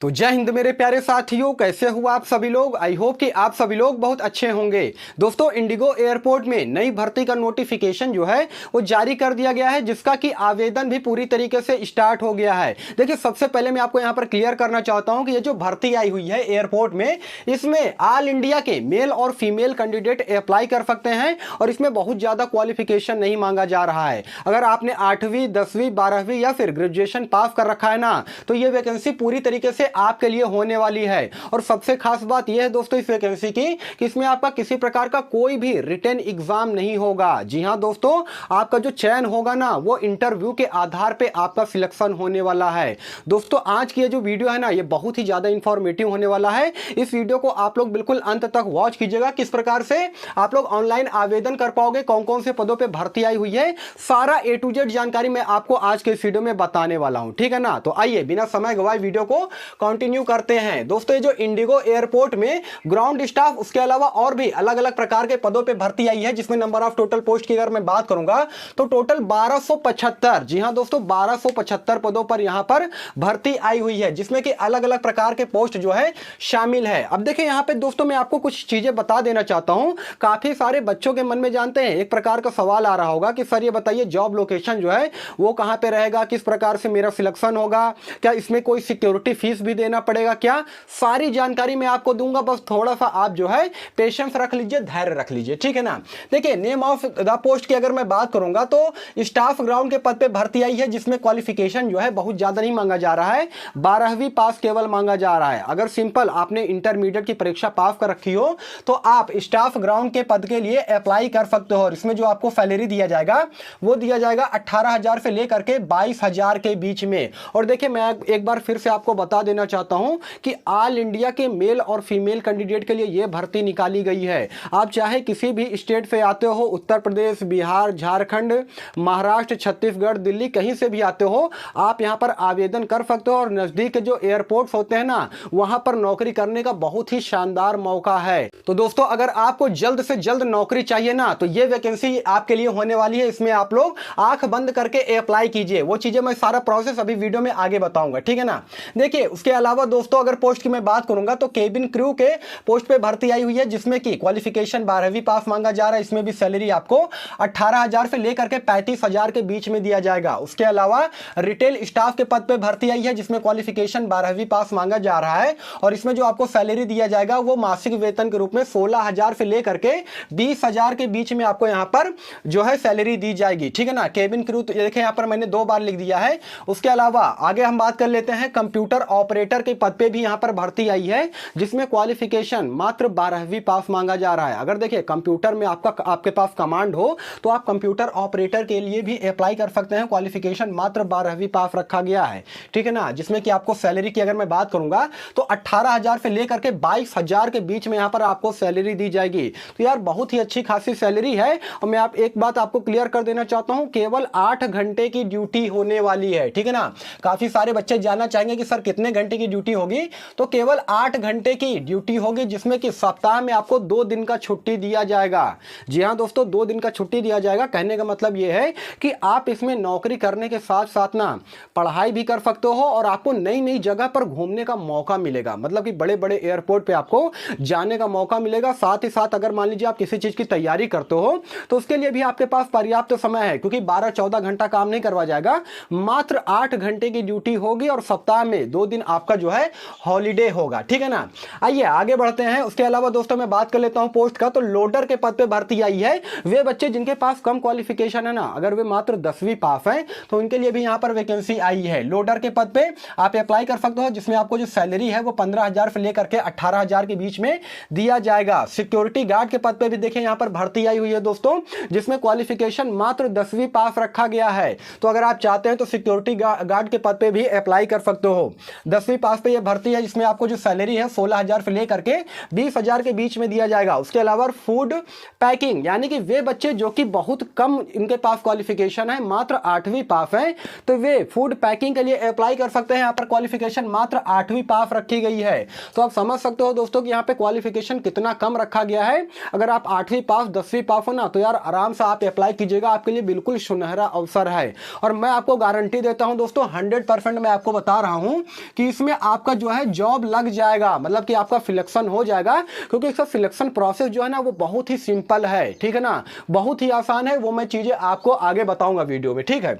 तो जय हिंद मेरे प्यारे साथियों, कैसे हुआ आप सभी लोग। आई होप कि आप सभी लोग बहुत अच्छे होंगे। दोस्तों, इंडिगो एयरपोर्ट में नई भर्ती का नोटिफिकेशन जो है वो जारी कर दिया गया है, जिसका कि आवेदन भी पूरी तरीके से स्टार्ट हो गया है। देखिए, सबसे पहले मैं आपको यहां पर क्लियर करना चाहता हूं कि ये जो भर्ती आई हुई है एयरपोर्ट में, इसमें ऑल इंडिया के मेल और फीमेल कैंडिडेट अप्लाई कर सकते हैं और इसमें बहुत ज्यादा क्वालिफिकेशन नहीं मांगा जा रहा है। अगर आपने 8वीं 10वीं 12वीं या फिर ग्रेजुएशन पास कर रखा है ना, तो ये वैकेंसी पूरी तरीके से आपके लिए होने वाली है। और सबसे खास बात यह है दोस्तों इस वैकेंसी की कि इसमें आपका किसी प्रकार का कोई भी रिटन एग्जाम नहीं होगा। जी हां दोस्तों, आपका जो चयन होगा ना वो इंटरव्यू के आधार पे आपका सिलेक्शन होने वाला है। दोस्तों, आज की ये जो वीडियो है ना ये बहुत ही ज्यादा इंफॉर्मेटिव होने वाला है। इस वीडियो को आप लोग बिल्कुल अंत तक वॉच कीजिएगा, किस प्रकार से आप लोग ऑनलाइन आवेदन कर पाओगे, कौन कौन से पदों पर भर्ती आई हुई है, सारा A to Z जानकारी मैं आपको आज के इस वीडियो में बताने वाला हूं। ठीक है ना, तो आइए बिना समय गवाए वीडियो को कंटिन्यू करते हैं। दोस्तों, ये जो इंडिगो एयरपोर्ट में ग्राउंड स्टाफ, उसके अलावा और भी अलग अलग प्रकार के पदों पे भर्ती आई है, जिसमें नंबर ऑफ टोटल पोस्ट की अगर मैं बात करूंगा तो टोटल 1275, जी हां दोस्तों 1275 पदों पर यहां पर भर्ती आई हुई है, जिसमें कि अलग अलग प्रकार के पोस्ट जो है शामिल है। अब देखिए यहां पे दोस्तों मैं आपको कुछ चीजें बता देना चाहता हूं। काफी सारे बच्चों के मन में जानते हैं एक प्रकार का सवाल आ रहा होगा कि सर ये बताइए जॉब लोकेशन जो है वो कहां पे रहेगा, किस प्रकार से मेरा सिलेक्शन होगा, क्या इसमें कोई सिक्योरिटी फीस भी देना पड़ेगा क्या। सारी जानकारी मैं आपको दूंगा, बस थोड़ा सा आप जो है पेशेंस रख लीजिए, धैर्य रख लीजिए। ठीक है ना। देखिए, नेम ऑफ द पोस्ट की अगर मैं बात करूंगा तो स्टाफ ग्राउंड के पद पे भर्ती आई है, जिसमें क्वालिफिकेशन जो है बहुत ज्यादा नहीं मांगा जा रहा है, 12वीं पास केवल मांगा जा रहा है। अगर सिंपल आपने इंटरमीडिएट की परीक्षा पास कर रखी हो तो आप स्टाफ ग्राउंड के पद के लिए अप्लाई कर सकते हो। और इसमें जो आपको सैलरी दिया जाएगा वो दिया जाएगा 18,000 से लेकर के 22,000 के बीच में। और देखिए, मैं एक बार फिर से आपको बता देना चाहता हूं कि ऑल इंडिया के मेल और फीमेल कैंडिडेट के लिए यह भर्ती निकाली गई है। आप चाहे किसी भी स्टेट से आते हो, उत्तर प्रदेश, बिहार, झारखंड, महाराष्ट्र, छत्तीसगढ़, दिल्ली, कहीं से भी आते हो, आप यहां पर आवेदन कर सकते हो। और नजदीक के जो एयरपोर्ट्स होते हैं ना, वहां पर नौकरी करने का बहुत ही शानदार मौका है। तो दोस्तों, अगर आपको जल्द से जल्द नौकरी चाहिए ना, तो यह वैकेंसी आपके लिए होने वाली है। इसमें आप लोग आंख बंद करके अप्लाई कीजिए। वो चीजें मैं सारा प्रोसेस अभी वीडियो में आगे बताऊंगा। ठीक है ना। देखिए, उसके अलावा दोस्तों अगर पोस्ट की मैं बात करूंगा तो केबिन क्रू के पोस्ट पे भर्ती आई हुई है, जिसमें कि क्वालिफिकेशन 12वीं पास मांगा जा रहा है। इसमें भी सैलरी आपको 18,000 से लेकर के 35,000 के बीच में दिया जाएगा। उसके अलावा रिटेल स्टाफ के पद पे भर्ती आई है, जिसमें क्वालिफिकेशन 12वीं पास मांगा जा रहा है। और इसमें जो आपको सैलरी दिया जाएगा वो मासिक वेतन के रूप में 16,000 से लेकर के 20,000 के बीच में आपको यहां पर जो है सैलरी दी जाएगी। ठीक है ना। केबिन क्रू तो देखिए यहां पर मैंने 2 बार लिख दिया है। उसके अलावा आगे हम बात कर लेते हैं कंप्यूटर ऑपरेटर के पद पे भी यहां पर भर्ती आई है, जिसमें क्वालिफिकेशन मात्र 12वीं पास मांगा जा रहा है। अगर देखिए कंप्यूटर में आपके पास कमांड हो तो आप कंप्यूटर ऑपरेटर के लिए भी अप्लाई कर सकते हैं। क्वालिफिकेशन मात्र 12वीं पास रखा गया है। ठीक है ना। जिसमें कि आपको सैलरी की अगर मैं बात करूंगा तो 18,000 से लेकर के 22,000 के बीच में यहां पर आपको सैलरी दी जाएगी। तो यार बहुत ही अच्छी खासी सैलरी है। और मैं एक बात आपको क्लियर कर देना चाहता हूं, केवल 8 घंटे की ड्यूटी होने वाली है। ठीक है ना। काफी सारे बच्चे जानना चाहेंगे कि सर कितने घंटे की ड्यूटी होगी, तो केवल 8 घंटे की ड्यूटी होगी, जिसमें कि सप्ताह में आपको 2 दिन का छुट्टी दिया जाएगा। जी हां दोस्तों, 2 दिन का छुट्टी दिया जाएगा। कहने का मतलब यह है कि आप इसमें नौकरी करने के साथ साथ ना पढ़ाई भी कर सकते हो और आपको नई नई जगह पर घूमने का मौका मिलेगा। मतलब कि बड़े बड़े एयरपोर्ट पे आपको जाने का मौका मिलेगा। साथ ही साथ अगर मान लीजिए आप किसी चीज की तैयारी करते हो तो उसके लिए भी आपके पास पर्याप्त समय है, क्योंकि 12-14 घंटा काम नहीं करवा जाएगा, मात्र 8 घंटे की ड्यूटी होगी और सप्ताह में 2 दिन आपका जो है हॉलीडे होगा। ठीक है ना। आइए आगे बढ़ते हैं। उसके अलावा दोस्तों मैं बात कर लेता हूं पोस्ट का, तो लोडर के पद पे भर्ती आई है। वे बच्चे जिनके पास कम क्वालिफिकेशन है ना, अगर वे मात्र 10वीं पास है तो उनके लिए भी यहां पर वैकेंसी आई है। लोडर के पद पे आप अप्लाई कर सकते हो, जिसमें आपको जो सैलरी है वो 15,000 से लेकर के 18,000 के बीच में दिया जाएगा। सिक्योरिटी गार्ड के पद पे भी देखिए यहां पर भर्ती आई हुई है दोस्तों, जिसमें क्वालिफिकेशन मात्र 10वीं पास रखा गया है। तो अगर आप चाहते हैं तो सिक्योरिटी गार्ड के पद पे भी अप्लाई कर सकते हो। 10वीं पास पे ये भर्ती है, जिसमें आपको जो सैलरी है 16,000 से लेकर के 20,000 के बीच में दिया जाएगा। उसके अलावा फूड पैकिंग, यानी कि वे बच्चे जो कि बहुत कम इनके पास क्वालिफिकेशन है, मात्र 8वीं पास है, तो वे फूड पैकिंग के लिए अप्लाई कर सकते हैं। यहाँ पर क्वालिफिकेशन मात्र 8वीं पास रखी गई है। तो आप समझ सकते हो दोस्तों कि यहाँ पे क्वालिफिकेशन कितना कम रखा गया है। अगर आप 8वीं पास 10वीं पास हो ना, तो यार आराम से आप अप्लाई कीजिएगा, आपके लिए बिल्कुल सुनहरा अवसर है। और मैं आपको गारंटी देता हूं दोस्तों, 100% मैं आपको बता रहा हूं कि कि इसमें आपका जो है जॉब लग जाएगा, मतलब कि आपका सिलेक्शन हो जाएगा, क्योंकि इसका सिलेक्शन प्रोसेस जो है ना वो बहुत ही सिंपल है, ठीक है ना, बहुत ही आसान है। वो मैं चीजें आपको आगे बताऊंगा वीडियो में, ठीक है।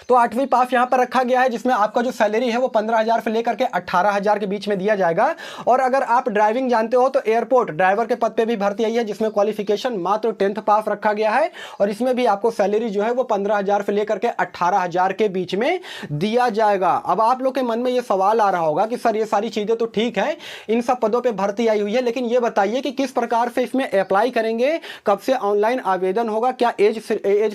तो 8वीं पास यहां पर रखा गया है, जिसमें आपका जो सैलरी है वो 15,000 से लेकर के 18,000 के बीच में दिया जाएगा। और अगर आप ड्राइविंग जानते हो तो एयरपोर्ट ड्राइवर के पद पे भी भर्ती आई है, जिसमें क्वालिफिकेशन मात्र 10th पास रखा गया है, और इसमें भी आपको सैलरी जो है वो 15,000 से लेकर के 18,000 के बीच में दिया जाएगा। अब आप लोग के मन में ये सवाल आ रहा होगा कि सर ये सारी चीजें तो ठीक है, इन सब पदों पर भर्ती आई हुई है, लेकिन ये बताइए कि किस प्रकार से इसमें अप्लाई करेंगे, कब से ऑनलाइन आवेदन होगा, क्या एज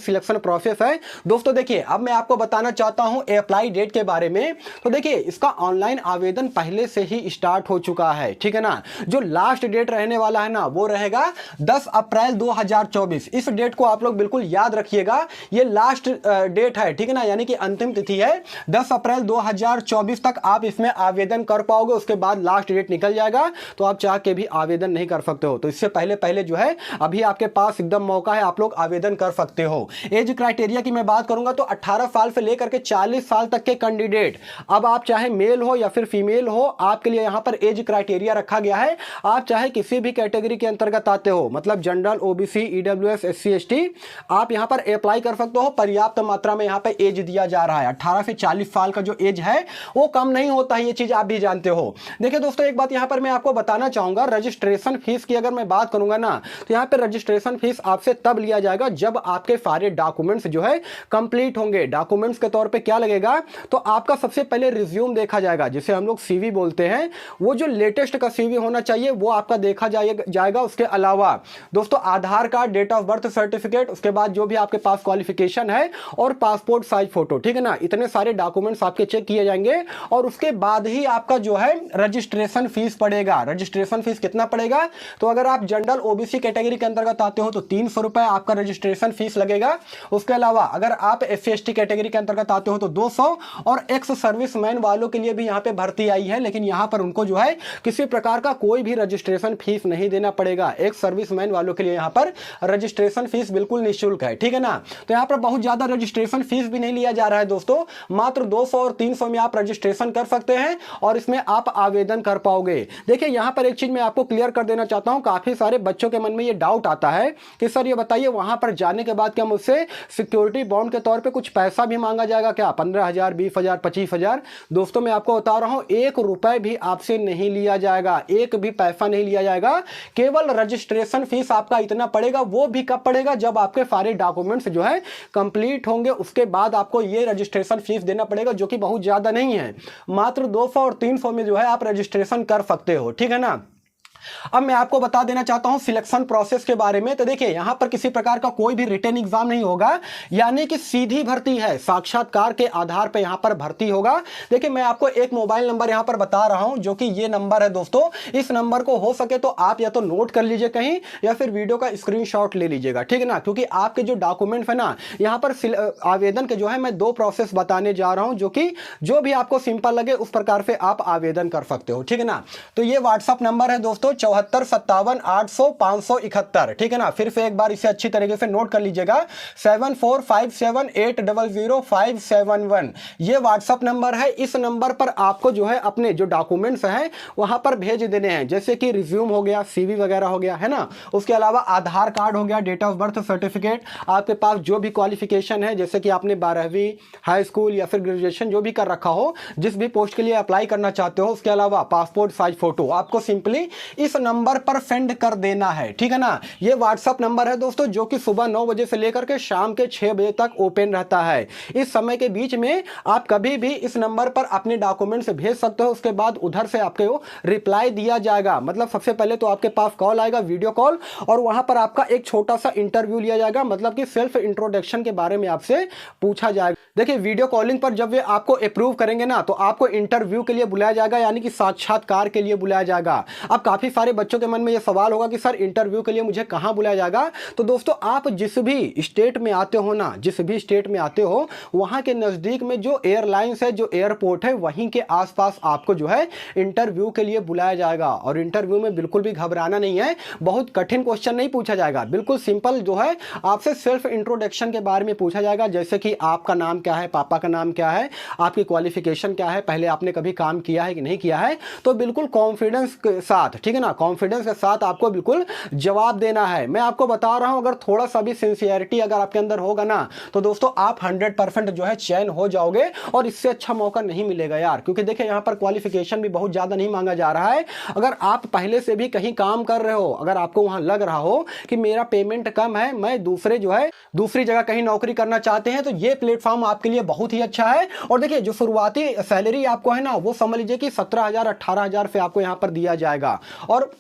सिलेक्शन प्रोसेस है। दोस्तों देखिए, अब मैं आपको बताना चाहता हूं अप्लाई डेट के बारे में। तो देखिए, इसका ऑनलाइन आवेदन पहले से ही स्टार्ट हो चुका है, ठीक है ना। जो लास्ट डेट रहने वाला है ना वो रहेगा 10 अप्रैल 2024। इस डेट को आप लोग बिल्कुल याद रखिएगा, ये लास्ट डेट है, ठीक है ना, यानी कि अंतिम तिथि है 10 अप्रैल 2024 तक आप इसमें आवेदन कर पाओगे। उसके बाद लास्ट डेट निकल जाएगा, तो आप चाह के भी आवेदन नहीं कर सकते हो। तो इससे पहले पहले जो है अभी आपके पास एकदम मौका है, आप लोग आवेदन कर सकते हो। एज क्राइटेरिया की मैं बात करूंगा तो 18 साल से लेकर के 40 साल तक के कैंडिडेट, अब आप चाहे मेल हो या फिर फीमेल हो, आपके लिए यहां पर एज क्राइटेरिया रखा गया है। आप चाहे किसी भी कैटेगरी के अंतर्गत आते हो, मतलब general, OBC, EWS, SC, ST, आप यहां पर अप्लाई कर सकते हो। पर्याप्त मात्रा में यहां पर एज दिया जा रहा है। 18 से 40 साल का जो एज है वो कम नहीं होता है, ये चीज आप भी जानते हो। देखिए दोस्तों, एक बात यहां पर मैं आपको बताना चाहूंगा, रजिस्ट्रेशन फीस की अगर मैं बात करूंगा ना, तो यहां पर रजिस्ट्रेशन फीस आपसे तब लिया जाएगा जब आपके सारे डॉक्यूमेंट्स जो है कंप्लीट होंगे। डॉक्यूमेंट्स के तौर पे क्या लगेगा, तो आपका सबसे पहले रिज्यूम देखा जाएगा, जिसे हम लोग सीवी बोलते हैं। वो जो लेटेस्ट का सीवी होना चाहिए वो आपका देखा जाएगा। उसके अलावा दोस्तों Aadhaar card, date of birth certificate, उसके बाद जो भी आपके पास क्वालिफिकेशन है, और पासपोर्ट साइज फोटो, ठीक है ना, इतने सारे डॉक्यूमेंट्स आपके चेक किए जाएंगे। और उसके बाद ही आपका जो है रजिस्ट्रेशन फीस पड़ेगा। रजिस्ट्रेशन फीस कितना पड़ेगा, तो अगर आप जनरल ओबीसी कैटेगरी के अंतर्गत आते हो तो 300 रुपए आपका रजिस्ट्रेशन फीस लगेगा। उसके अलावा अगर आप एससी एसटी कैटेगरी के अंतर्गत आते हो तो 200, और एक्स सर्विसमैन वालों के लिए भी यहां पे भर्ती आई है, लेकिन यहां पर उनको जो है किसी प्रकार का कोई भी रजिस्ट्रेशन फीस नहीं देना पड़ेगा। एक्स सर्विसमैन वालों के लिए यहां पर रजिस्ट्रेशन फीस बिल्कुल निःशुल्क है, ठीक है ना। तो यहां पर बहुत ज्यादा रजिस्ट्रेशन फीस भी नहीं लिया जा रहा है दोस्तों, मात्र 200 और 300 में आप रजिस्ट्रेशन कर सकते हैं, और इसमें आप आवेदन कर पाओगे। देखिए, यहां पर एक चीज मैं आपको क्लियर कर देना चाहता हूं, काफी सारे बच्चों के मन में ये डाउट आता है कि सर ये बताइए, वहां पर जाने के बाद क्या मुझसे सिक्योरिटी बॉन्ड के तौर पर कुछ पैसा भी मांगा जाएगा क्या, 15,000, 20,000, 25,000। दोस्तों मैं आपको बता रहा हूं, 1 रुपए भी आपसे नहीं लिया जाएगा, एक भी पैसा नहीं लिया जाएगा। केवल रजिस्ट्रेशन फीस आपका इतना पड़ेगा। वो भी कब पड़ेगा, जब आपके सारे डॉक्यूमेंट्स जो है कंप्लीट होंगे, उसके बाद आपको ये रजिस्ट्रेशन फीस देना पड़ेगा, जो कि बहुत ज्यादा नहीं है। मात्र 200 और 300 में जो है आप रजिस्ट्रेशन कर सकते हो, ठीक है ना। अब मैं आपको बता देना चाहता हूं सिलेक्शन प्रोसेस के बारे में। तो देखिए, यहां पर किसी प्रकार का कोई भी रिटन एग्जाम नहीं होगा, यानी कि सीधी भर्ती है, साक्षात्कार के आधार पर यहां पर भर्ती होगा। देखिए, मैं आपको एक मोबाइल नंबर यहां पर बता रहा हूं, जो कि ये नंबर है दोस्तों। इस नंबर को हो सके तो आप या तो नोट कर लीजिए कहीं, या फिर वीडियो का स्क्रीनशॉट ले लीजिएगा, ठीक है ना, क्योंकि आपके जो डॉक्यूमेंट्स है ना, यहां पर आवेदन के जो है मैं 2 प्रोसेस बताने जा रहा हूं, जो कि जो भी आपको सिंपल लगे उस प्रकार से आप आवेदन कर सकते हो, ठीक है ना। तो ये व्हाट्सअप नंबर है दोस्तों, 7457 ठीक है ना। फिर से एक बार इसे अच्छी तरीके से नोट कर लीजिएगा, 7457800571। ये व्हाट्सअप नंबर है। इस नंबर पर आपको जो है अपने जो डॉक्यूमेंट्स हैं वहां पर भेज देने हैं, जैसे कि रिज्यूम हो गया, सीवी वगैरह हो गया, है ना। उसके अलावा आधार कार्ड हो गया, डेट ऑफ बर्थ सर्टिफिकेट, आपके पास जो भी क्वालिफिकेशन है, जैसे कि आपने 12वीं, हाई स्कूल या फिर ग्रेजुएशन जो भी कर रखा हो, जिस भी पोस्ट के लिए अप्लाई करना चाहते हो। उसके अलावा पासपोर्ट साइज फोटो आपको सिंपली इस नंबर पर सेंड कर देना है, ठीक है ना। ये व्हाट्सएप नंबर है दोस्तों, जो कि सुबह 9 बजे से लेकर के शाम के 6 बजे तक ओपन रहता है। इस समय के बीच में आप कभी भी इस नंबर पर अपने डॉक्यूमेंट्स भेज सकते हो। उसके बाद उधर से आपको रिप्लाई दिया जाएगा, मतलब सबसे पहले तो आपके पास कॉल आएगा, वीडियो कॉल, और वहां पर आपका एक छोटा सा इंटरव्यू लिया जाएगा, मतलब कि सेल्फ इंट्रोडक्शन के बारे में आपसे पूछा जाएगा। देखिए, वीडियो कॉलिंग पर जब वे आपको अप्रूव करेंगे ना, तो आपको इंटरव्यू के लिए बुलाया जाएगा, यानी कि साक्षात्कार के लिए बुलाया जाएगा। अब काफी सारे बच्चों के मन में ये सवाल होगा कि सर इंटरव्यू के लिए मुझे कहाँ बुलाया जाएगा। तो दोस्तों आप जिस भी स्टेट में आते हो ना, जिस भी स्टेट में आते हो वहाँ के नज़दीक में जो एयरलाइंस है, जो एयरपोर्ट है, वहीं के आसपास आपको जो है इंटरव्यू के लिए बुलाया जाएगा। और इंटरव्यू में बिल्कुल भी घबराना नहीं है, बहुत कठिन क्वेश्चन नहीं पूछा जाएगा, बिल्कुल सिंपल जो है आपसे सिर्फ इंट्रोडक्शन के बारे में पूछा जाएगा। जैसे कि आपका नाम क्या है, पापा का नाम क्या है, आपकी क्वालिफिकेशन क्या है, पहले आपने कभी काम किया है कि नहीं किया है। तो बिल्कुल कॉन्फिडेंस के साथ, ठीक है ना, कॉन्फिडेंस के साथ आपको बिल्कुल जवाब देना है। मैं आपको बता रहा हूं, अगर थोड़ा सा भी सिंसियरिटी अगर आपके अंदर होगा ना, तो दोस्तों आप 100% जो है चयन हो जाओगे। और इससे अच्छा मौका नहीं मिलेगा यार, क्योंकि देखिए यहां पर क्वालिफिकेशन भी बहुत ज्यादा नहीं मांगा जा रहा है। अगर आप पहले से भी कहीं काम कर रहे हो, अगर आपको वहां लग रहा हो कि मेरा पेमेंट कम है, मैं दूसरी जगह कहीं नौकरी करना चाहते हैं, तो ये प्लेटफॉर्म आपके लिए बहुत ही अच्छा है। और देखिए जो शुरुआती सैलरी आपको है ना, वो समझ लीजिए कि 17,000 18,000 पे आपको यहां पर दिया जाएगा। और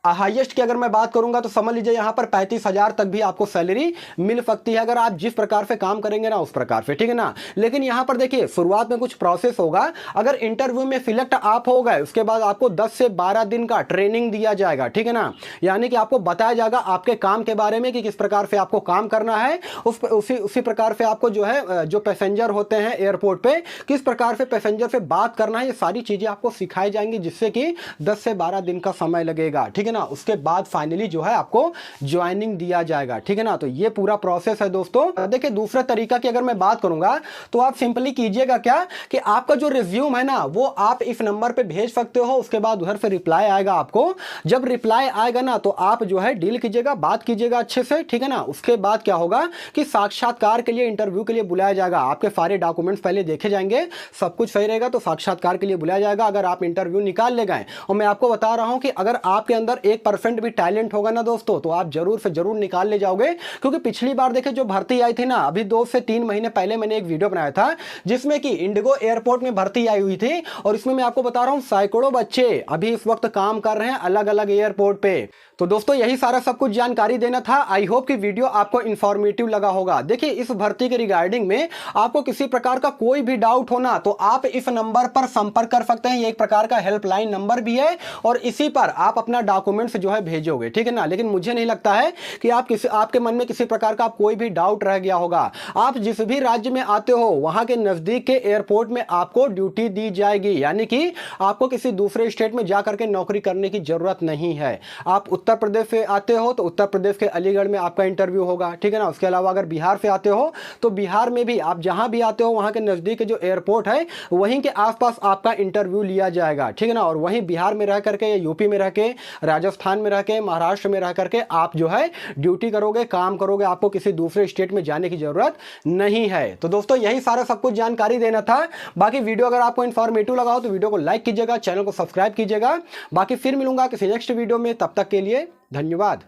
हाईएस्ट की अगर मैं बात करूंगा तो समझ लीजिए यहां पर 35,000 तक भी आपको सैलरी मिल सकती है, अगर आप जिस प्रकार से काम करेंगे ना उस प्रकार से, ठीक है ना। लेकिन यहां पर देखिए शुरुआत में कुछ प्रोसेस होगा। अगर इंटरव्यू में सिलेक्ट आप हो गए, उसके बाद आपको 10 से 12 दिन का ट्रेनिंग दिया जाएगा, ठीक है ना। यानी कि आपको बताया जाएगा आपके काम के बारे में कि किस प्रकार से आपको काम करना है। उसी प्रकार से आपको जो है, जो पैसेंजर होते हैं एयरपोर्ट पे, किस प्रकार से पैसेंजर से बात करना है, ये सारी चीजें आपको सिखाई जाएंगी, जिससे कि 10 से 12 दिन का समय लगेगा, ठीक है ना। उसके बाद फाइनली जो है आपको ज्वाइनिंग दिया जाएगा, ठीक है ना। तो ये पूरा प्रोसेस है दोस्तों। देखिए दूसरे तरीका की अगर मैं बात करूंगा तो आप सिंपली कीजिएगा क्या कि आपका जो रिज्यूम है ना, वो आप इस नंबर पे भेज सकते हो। उसके बाद उधर से रिप्लाई आएगा आपको। जब रिप्लाई आएगा ना, तो आप जो है डील कीजिएगा, बात कीजिएगा अच्छे से, ठीक है ना। उसके बाद क्या होगा कि साक्षात्कार के लिए, इंटरव्यू के लिए बुलाया जाएगा। आपके सारे डॉक्यूमेंट्स पहले देखे जाएंगे, सब कुछ सही रहेगा तो साक्षात्कार के लिए बुलाया जाएगा। अगर आप इंटरव्यू निकाल ले गए, और मैं आपको बता रहा हूं कि अगर आपके अंदर 1% भी टैलेंट होगा ना दोस्तों, तो आप जरूर से जरूर निकाल ले जाओगे। क्योंकि पिछली बार देखिए जो भर्ती आई थी ना, अभी 2 से 3 महीने पहले मैंने एक वीडियो बनाया था जिसमें कि इंडिगो एयरपोर्ट में भर्ती आई हुई थी। और इसमें मैं आपको बता रहा हूं सैकड़ों बच्चे अभी इस वक्त काम कर रहे हैं अलग अलग एयरपोर्ट पे। तो दोस्तों यही सारा सब कुछ जानकारी देना था। आई होप कि वीडियो आपको इंफॉर्मेटिव लगा होगा। देखिए इस भर्ती के रिगार्डिंग में आपको किसी प्रकार का कोई भी डाउट होना तो आप इस नंबर पर संपर्क कर सकते हैं। ये एक प्रकार का हेल्पलाइन नंबर भी है, और इसी पर आप अपना डॉक्यूमेंट्स जो है भेजोगे, ठीक है ना। लेकिन मुझे नहीं लगता है कि आपके मन में किसी प्रकार का कोई भी डाउट रह गया होगा। आप जिस भी राज्य में आते हो वहां के नजदीक के एयरपोर्ट में आपको ड्यूटी दी जाएगी, यानी कि आपको किसी दूसरे स्टेट में जाकर के नौकरी करने की जरूरत नहीं है। आप उत्तर प्रदेश से आते हो तो उत्तर प्रदेश के अलीगढ़ में आपका इंटरव्यू होगा, ठीक है ना। उसके अलावा अगर बिहार से आते हो तो बिहार में भी आप जहां भी आते हो वहां के नजदीक के जो एयरपोर्ट है वहीं के आसपास आपका इंटरव्यू लिया जाएगा, ठीक है ना। और वहीं बिहार में रह करके या यूपी में रह के, राजस्थान में रह के, महाराष्ट्र में रह करके आप जो है ड्यूटी करोगे, काम करोगे। आपको किसी दूसरे स्टेट में जाने की जरूरत नहीं है। तो दोस्तों यही सारा सब कुछ जानकारी देना था। बाकी वीडियो अगर आपको इंफॉर्मेटिव लगा हो तो वीडियो को लाइक कीजिएगा, चैनल को सब्सक्राइब कीजिएगा। बाकी फिर मिलूंगा किसी नेक्स्ट वीडियो में, तब तक के लिए धन्यवाद।